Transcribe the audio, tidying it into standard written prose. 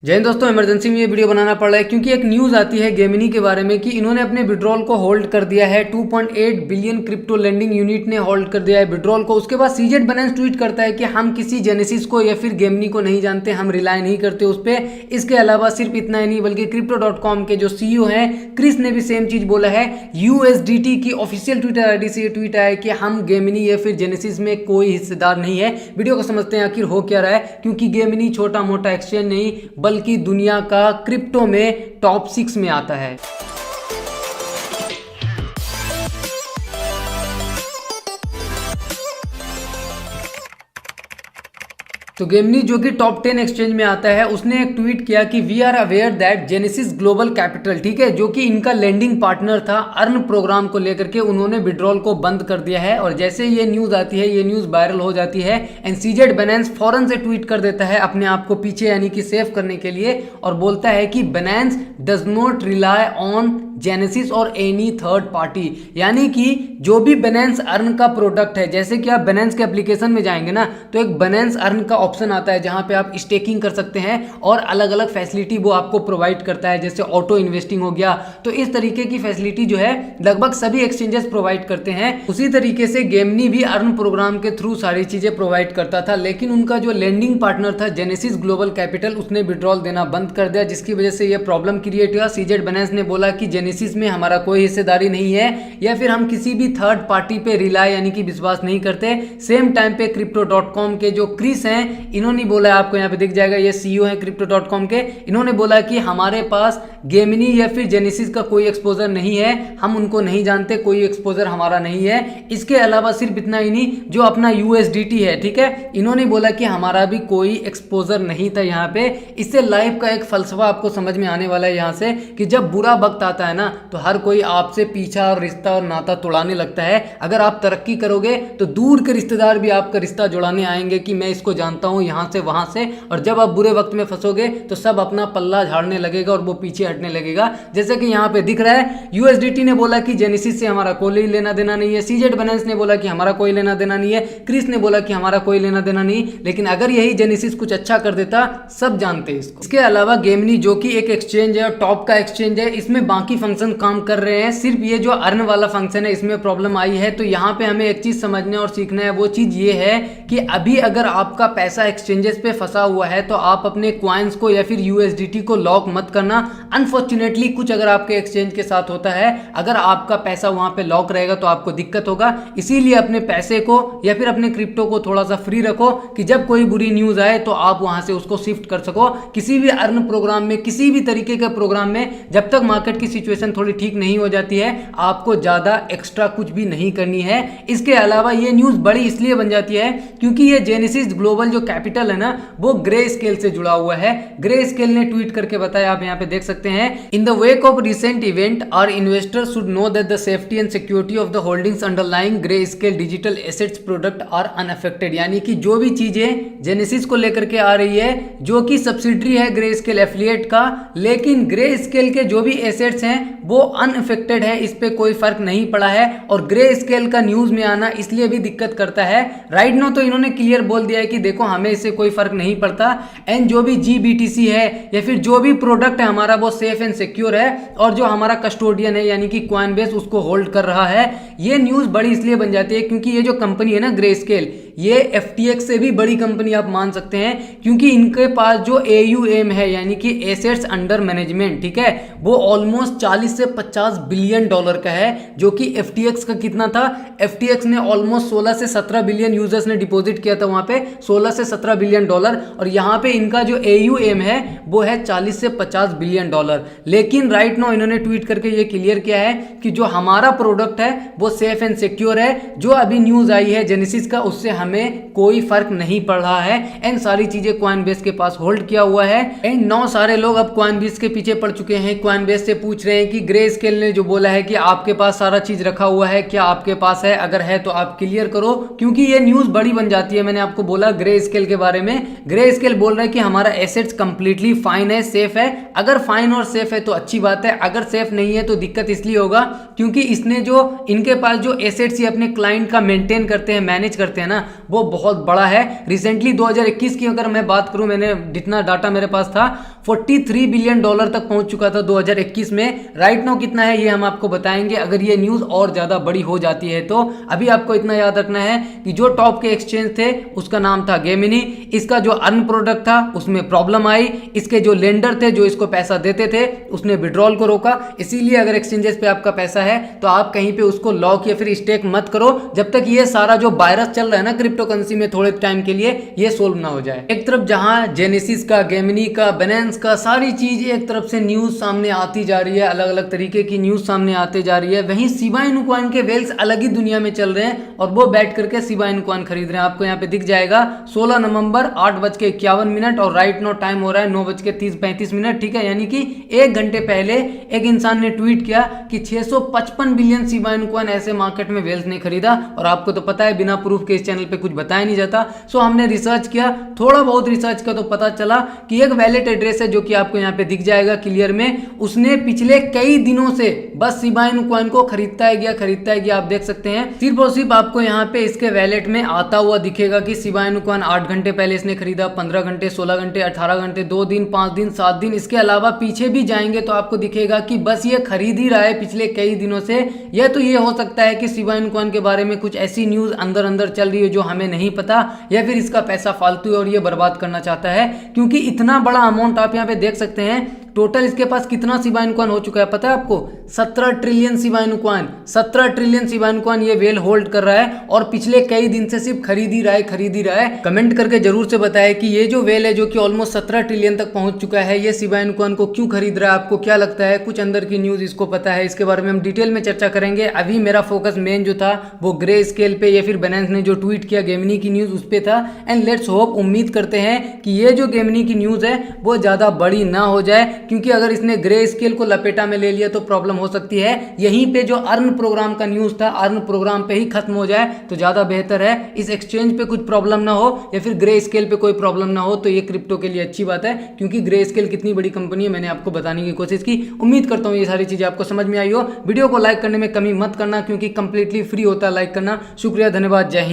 जय हिंद दोस्तों, इमरजेंसी में ये वीडियो बनाना पड़ रहा है क्योंकि एक न्यूज़ आती है गेमिनी के बारे में कि इन्होंने अपने विड्रॉल को होल्ड कर दिया है। 2.8 बिलियन क्रिप्टो लेंडिंग यूनिट ने होल्ड कर दिया है विड्रॉल को। उसके बाद सीजेड बाइनेंस ट्वीट करता है कि हम किसी जेनेसिस को या फिर गेमिनी को नहीं जानते, हम रिलाय नहीं करते उस पर। इसके अलावा सिर्फ इतना ही नहीं बल्कि crypto.com के जो सीईओ हैं क्रिस ने भी सेम चीज़ बोला है। यूएसडीटी की ऑफिशियल ट्विटर आईडी से ये ट्वीट आया कि हम गेमिनी या फिर जेनेसिस में कोई हिस्सेदार नहीं है। वीडियो को समझते हैं आखिर हो क्या रहा है, क्योंकि गेमिनी छोटा मोटा एक्सचेंज नहीं बल्कि दुनिया का क्रिप्टो में टॉप 6 में आता है। तो गेमिनी जो कि टॉप 10 एक्सचेंज में आता है, उसने एक ट्वीट किया कि we are aware that Genesis Global Capital, ठीक है, जो कि इनका लेंडिंग पार्टनर था अर्न प्रोग्राम को लेकर के, उन्होंने विड्रॉल को बंद कर दिया है। और जैसे ये न्यूज़ आती है, ये न्यूज़ वायरल हो जाती है एंड सीजेड बाइनेंस फौरन से ट्वीट कर देता है अपने आप को पीछे यानी कि सेव करने के लिए, और बोलता है कि Binance does not rely on genesis और एनी थर्ड पार्टी। यानी कि जो भी बाइनेंस अर्न का प्रोडक्ट है, जैसे कि आप बाइनेंस के एप्लीकेशन में जाएंगे ना, तो एक बाइनेंस अर्न का ऑप्शन आता है जहां पे आप स्टेकिंग कर सकते हैं और अलग अलग फैसिलिटी वो आपको प्रोवाइड करता है, जैसे ऑटो इन्वेस्टिंग हो गया। तो इस तरीके की फैसिलिटी जो है लगभग सभी एक्सचेंजेस प्रोवाइड करते हैं। उसी तरीके से गेमिनी भी अर्न प्रोग्राम के थ्रू सारी चीजें प्रोवाइड करता था, लेकिन उनका जो लेंडिंग पार्टनर था जेनेसिस ग्लोबल कैपिटल, उसने विड्रॉल देना बंद कर दिया, जिसकी वजह से यह प्रॉब्लम क्रिएट हुआ। सीजेड बाइनेंस ने बोला कि जेनेसिस में हमारा कोई हिस्सेदारी नहीं है या फिर हम किसी भी थर्ड पार्टी पे रिलाय यानी कि विश्वास नहीं करते। सेम टाइम पे crypto.com के जो क्रिस हैं, इन्होंने बोला, आपको यहाँ पे दिख जाएगा, ये सीईओ हैं crypto.com के, इन्होंने बोला कि हमारे पास गेमिनी या फिर जेनेसिस का कोई एक्सपोजर नहीं है, हम उनको नहीं जानते, कोई एक्सपोजर हमारा नहीं है। इसके अलावा सिर्फ इतना ही नहीं, जो अपना यूएसडीटी है, ठीक है, इन्होंने बोला कि हमारा भी कोई एक्सपोजर नहीं था यहाँ पे। इससे लाइफ का एक फलसफा आपको समझ में आने वाला है यहाँ से कि जब बुरा वक्त आता है ना, तो हर कोई आपसे पीछा और रिश्ता और नाता तोड़ाने लगता है। अगर आप तरक्की करोगे तो दूर के रिश्तेदार भी आपका रिश्ता जुड़ाने आएंगे कि मैं इसको जानता हूँ यहाँ से वहाँ से, और जब आप बुरे वक्त में फंसोगे तो सब अपना पल्ला झाड़ने लगेगा और वो पीछे हटने लगेगा। जैसे कि यहाँ पे दिख रहा है, यूएसडीटी ने बोला कि जेनेसिस से हमारा कोई लेना देना नहीं है, सीजेड बाइनेंस ने बोला कि हमारा कोई लेना देना नहीं है, क्रिस ने बोला कि हमारा कोई लेना देना नहीं। लेकिन अगर यही जेनेसिस कुछ अच्छा कर देता, सब जानते हैं इसको। इसके अलावा गेमिनी जो कि एक एक्सचेंज है और टॉप का एक्सचेंज है, इसमें बाकी फंक्शन काम कर रहे हैं, सिर्फ ये जो अर्न वाला फंक्शन है इसमें प्रॉब्लम आई है। तो यहाँ पे हमें एक चीज समझना और सीखना है, वो चीज ये है कि अभी अगर आपका पैसा एक्सचेंजेस पे फंसा हुआ है तो आप अपने क्वाइंस को या फिर यूएसडीटी को लॉक मत करना। अनफॉर्चुनेटली कुछ अगर आपके एक्सचेंज के साथ होता है, अगर आपका पैसा वहां पे लॉक रहेगा तो आपको दिक्कत होगा। इसीलिए अपने पैसे को या फिर अपने क्रिप्टो को थोड़ा सा फ्री रखो कि जब कोई बुरी न्यूज आए तो आप वहां से उसको शिफ्ट कर सको। किसी भी अर्न प्रोग्राम में, किसी भी तरीके के प्रोग्राम में, जब तक मार्केट की सिचुएशन थोड़ी ठीक नहीं हो जाती है, आपको ज्यादा एक्स्ट्रा कुछ भी नहीं करनी है। इसके अलावा ये न्यूज बड़ी इसलिए बन जाती है क्योंकि ये जेनेसिस ग्लोबल जो कैपिटल है ना, वो ग्रे स्केल से जुड़ा हुआ है। ग्रे स्केल ने ट्वीट करके बताया, आप यहाँ पे देख सकते हैं, in the wake of recent event our investors should know that the safety and security of the holdings underlying Grayscale digital assets product are unaffected. यानी कि जो भी चीजें जेनेसिस को लेकर के आ रही है, जो कि सब्सिडरी है ग्रे स्केल एफिलिएट का, लेकिन ग्रे स्केल के जो भी एसेट्स हैं वो अनअफेक्टेड है, इस पे कोई फर्क नहीं पड़ा है। और ग्रे स्केल का न्यूज में आना इसलिए भी दिक्कत करता है। राइट नो तो इन्होंने क्लियर बोल दिया है कि देखो हमें इससे कोई फर्क नहीं पड़ता, एंड जो भी जीबीटीसी है या फिर जो भी प्रोडक्ट है हमारा, वो सेफ एंड सिक्योर है, और जो हमारा कस्टोडियन है यानी कि कॉइनबेस उसको होल्ड कर रहा है। ये न्यूज बड़ी इसलिए बन जाती है क्योंकि ये जो कंपनी है ना ग्रे स्केल, ये एफटीएक्स से भी बड़ी कंपनी आप मान सकते हैं, क्योंकि इनके पास जो एयूएम है यानी कि एसेट्स अंडर मैनेजमेंट, ठीक है, वो ऑलमोस्ट 40 से 50 बिलियन डॉलर का है, जो कि एफटीएक्स का कितना था, एफटीएक्स ने ऑलमोस्ट 16 से 17 बिलियन यूजर्स ने डिपॉजिट किया था वहां पे, 16 से 17 बिलियन डॉलर, और यहाँ पे इनका जो एयूएम है वो है 40 से 50 बिलियन डॉलर। लेकिन राइट नाउ इन्होंने ट्वीट करके ये क्लियर किया है कि जो हमारा प्रोडक्ट है वो सेफ एंड सिक्योर है। जो अभी न्यूज आई है जेनेसिस का, उससे हमें कोई फर्क नहीं पड़ रहा है, एंड सारी चीजें कॉइनबेस के पास होल्ड किया हुआ है। एंड 9 सारे लोग अब कॉइनबेस के पीछे पड़ चुके हैं, कॉइनबेस से पूछ रहे हैं कि ग्रे स्केल ने जो बोला है कि आपके पास सारा चीज रखा हुआ है, क्या आपके पास है, अगर है तो आप क्लियर करो, क्योंकि ये न्यूज बड़ी बन जाती है। मैंने आपको बोला ग्रे स्केल के बारे में, ग्रे स्केल बोल रहा है कि हमारा एसेट्स कंप्लीटली फाइन है, सेफ है। अगर फाइन और सेफ है तो अच्छी बात है, अगर सेफ नहीं है तो दिक्कत इसलिए होगा क्योंकि इसने जो इनके पास जो एसेट्स ये अपने क्लाइंट का मेंटेन करते हैं, मैनेज करते हैं ना, वो बहुत बड़ा है। रिसेंटली 2021 की अगर मैं बात करूं, मैंने जितना डाटा मेरे पास था 43 बिलियन डॉलर तक पहुंच चुका था 2021 में। राइट नाउ कितना है ये हम आपको बताएंगे अगर ये न्यूज और ज्यादा बड़ी हो जाती है तो। अभी आपको इतना याद रखना है कि जो टॉप के एक्सचेंज थे उसका नाम था गेमिनी। इसका जो अर्न प्रोडक्ट था उसमें प्रॉब्लम आई, इसके जो लेंडर थे जो इसको पैसा देते थे उसने विड्रॉल को रोका। इसीलिए अगर एक्सचेंजेस पे आपका पैसा है तो आप कहीं पे उसको लॉक या फिर स्टेक मत करो जब तक ये सारा जो वायरस चल रहा है ना क्रिप्टो करेंसी में थोड़े टाइम के लिए ये सोल्व ना हो जाए। एक तरफ जहां जेनेसिस का, गेमिनी का, बाइनेंस का सारी चीज एक तरफ से न्यूज सामने आती जा रही है, अलग अलग तरीके की न्यूज सामने आते जा रही है, वहीं शिबा इनु कॉइन के वेल्स अलग ही दुनिया में चल रहे हैं और वो बैठ करके शिबा इनु कॉइन खरीद रहे हैं। आपको यहाँ पे दिख जाएगा 16 नवंबर 8:51 और राइट नो टाइम हो रहा है 9:35। ठीक है, यानी कि 1 घंटे पहले एक इंसान ने ट्वीट किया कि 655 बिलियन शिबा इनु कॉइन ऐसे मार्केट में वेल्स ने खरीदा। और आपको तो पता है बिना प्रूफ के इस चैनल पे कुछ बताया नहीं जाता। सो हमने रिसर्च किया, थोड़ा बहुत रिसर्च का तो पता चला कि एक वैलेट एड्रेस है जो कि आपको यहाँ पे दिख जाएगा क्लियर में, उसने पिछले कई दिनों से बस शिबा इनु कॉइन को खरीदता है गया। आप देख सकते हैं सिर्फ और सिर्फ आपको यहाँ पे इसके वैलेट में आता हुआ दिखेगा कि शिबा इनु कॉइन 8 घंटे पहले इसने खरीदा, 15 घंटे, 16 घंटे, 18 घंटे, 2 दिन, 5 दिन, 7 दिन। इसके अलावा पीछे भी जाएंगे तो आपको दिखेगा कि बस ये खरीद ही रहा है पिछले कई दिनों से। यह तो ये हो सकता है कि शिबा इनु कॉइन के बारे में कुछ ऐसी न्यूज अंदर अंदर चल रही है जो हमें नहीं पता, या फिर इसका पैसा फालतू है और ये बर्बाद करना चाहता है। क्योंकि इतना बड़ा अमाउंट आप यहाँ पे देख सकते हैं, टोटल इसके पास कितना शिबा इनु कॉइन हो चुका है पता है आपको? 17 trillion Shiba Inu coin. 17 trillion Shiba Inu coin ये वेल होल्ड कर रहा है और पिछले कई दिन से सिर्फ खरीद ही रहा है। कमेंट करके जरूर से बताएं कि ये जो वेल है जो कि ऑलमोस्ट 17 ट्रिलियन तक पहुंच चुका है, ये शिबा इनु कॉइन को क्यों खरीद रहा है? आपको क्या लगता है? कुछ अंदर की न्यूज इसको पता है? इसके बारे में हम डिटेल में चर्चा करेंगे। अभी मेरा फोकस मेन जो था वो ग्रे स्केल पे या फिर बाइनेंस ने जो ट्वीट किया गेमिनी की न्यूज उस पे था। एंड लेट्स होप, उम्मीद करते हैं कि ये जो गेमिनी की न्यूज है वो ज्यादा बड़ी ना हो जाए, क्योंकि अगर इसने ग्रे स्केल को लपेटा में ले लिया तो प्रॉब्लम हो सकती है। यहीं पे जो अर्न प्रोग्राम का न्यूज था, अर्न प्रोग्राम पे ही खत्म हो जाए तो ज्यादा बेहतर है। इस एक्सचेंज पे कुछ प्रॉब्लम ना हो या फिर ग्रे स्केल पे कोई प्रॉब्लम ना हो तो ये क्रिप्टो के लिए अच्छी बात है, क्योंकि ग्रे स्केल कितनी बड़ी कंपनी है मैंने आपको बताने की कोशिश की। उम्मीद करता हूँ ये सारी चीजें आपको समझ में आई हो। वीडियो को लाइक करने में कमी मत करना, क्योंकि कंप्लीटली फ्री होता है लाइक करना। शुक्रिया, धन्यवाद, जय हिंद।